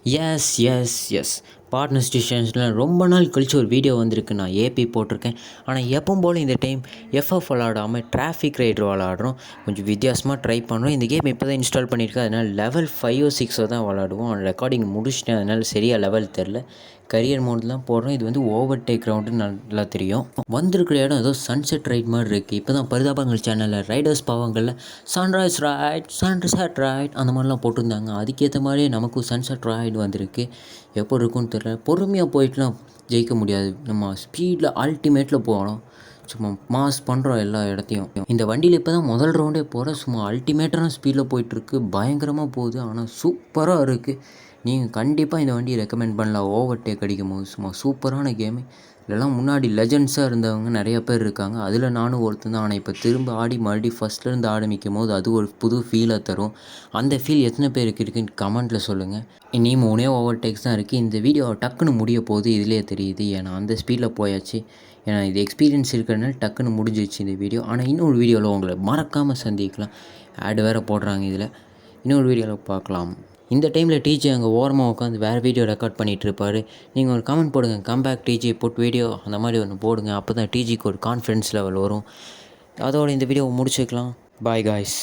S S S partner ஸ்டேஷன்ஸில் ரொம்ப நாள் கழித்து ஒரு வீடியோ வந்திருக்கு. நான் ஏபி போட்டிருக்கேன். ஆனால் எப்பவும் போல் இந்த டைம் எஃப்எஃப் விளாடாமல் டிராஃபிக் ரைடர் விளாடுறோம். கொஞ்சம் வித்தியாசமாக ட்ரை பண்ணுறோம். இந்த கேம் இப்போ தான் இன்ஸ்டால் பண்ணியிருக்கேன். அதனால் லெவல் 5 6 தான் விளாடுவோம். ரெக்கார்டிங் முடிச்சிட்டேன். அதனால் சரியாக லெவல் தெரில. கரியர் மோட் தான் போடுறோம். இது வந்து ஓவர் டேக் ரவுண்டுன்னு நல்லா தெரியும். வந்திருக்கிற இடம் ஏதோ சன்செட் ரைட் மாதிரி இருக்குது. இப்போ தான் பரிதாபங்கள் சேனலில் ரைடர்ஸ் பாவங்களில் சன்ரைஸ் ரைட், சன்செட் ரைட் அந்த மாதிரிலாம் போட்டிருந்தாங்க. அதுக்கேற்ற மாதிரியே நமக்கும் சன்செட் ரைட் வந்திருக்கு. எப்போ இருக்குன்னு தெரியல. பொறுமையாக போயிட்டுலாம் ஜெயிக்க முடியாது. நம்ம ஸ்பீடில் அல்டிமேட்டில் போகணும். சும்மா மாஸ் பண்ணுறோம் எல்லா இடத்தையும். இந்த வண்டியில் இப்போ தான் முதல் ரவுண்டே போகிறேன். சும்மா அல்டிமேட்டான ஸ்பீடில் போயிட்டுருக்கு. பயங்கரமாக போகுது. ஆனால் சூப்பராக இருக்குது. நீங்கள் கண்டிப்பாக இந்த வண்டியை ரெக்கமெண்ட் பண்ணலாம். ஓவர் டேக் அடிக்கும் போது சும்மா சூப்பரான கேமு. இதெல்லாம் முன்னாடி லெஜண்ட்ஸாக இருந்தவங்க நிறையா பேர் இருக்காங்க. அதில் நானும் ஒருத்தன் தான். ஆனால் இப்போ திரும்ப ஆடி மறுபடியும் ஃபஸ்ட்லேருந்து ஆரம்பிக்கும் போது அது ஒரு புது ஃபீலை தரும். அந்த ஃபீல் எத்தனை பேருக்கு இருக்குன்னு கமெண்ட்டில் சொல்லுங்கள். இனியும் 3 ஓவர் டேக்ஸ் தான் இருக்குது. இந்த வீடியோ டக்குன்னு முடிய போகுது. இதிலே தெரியுது. ஏன்னா அந்த ஸ்பீடில் போயாச்சு. ஏன்னா இது எக்ஸ்பீரியன்ஸ் இருக்கிறதுனால டக்குன்னு முடிஞ்சிச்சு இந்த வீடியோ. ஆனால் இன்னொரு வீடியோவில் உங்களை மறக்காமல் சந்திக்கலாம். ஆடு வேறு போடுறாங்க இதில். இன்னொரு வீடியோவில் பார்க்கலாம். இந்த டைமில் டிஜே அங்கே ஓரமாக உட்காந்து வேறு வீடியோ ரெக்கார்ட் பண்ணிகிட்ருப்பார். நீங்கள் ஒரு கமெண்ட் போடுங்க, கம்பேக் டிஜே புட் வீடியோ அந்த மாதிரி ஒன்று போடுங்க. அப்போ தான் டிஜிக்கு ஒரு கான்ஃபிடன்ஸ் லெவல் வரும். அதோடு இந்த வீடியோவை முடிச்சுக்கலாம். Bye guys.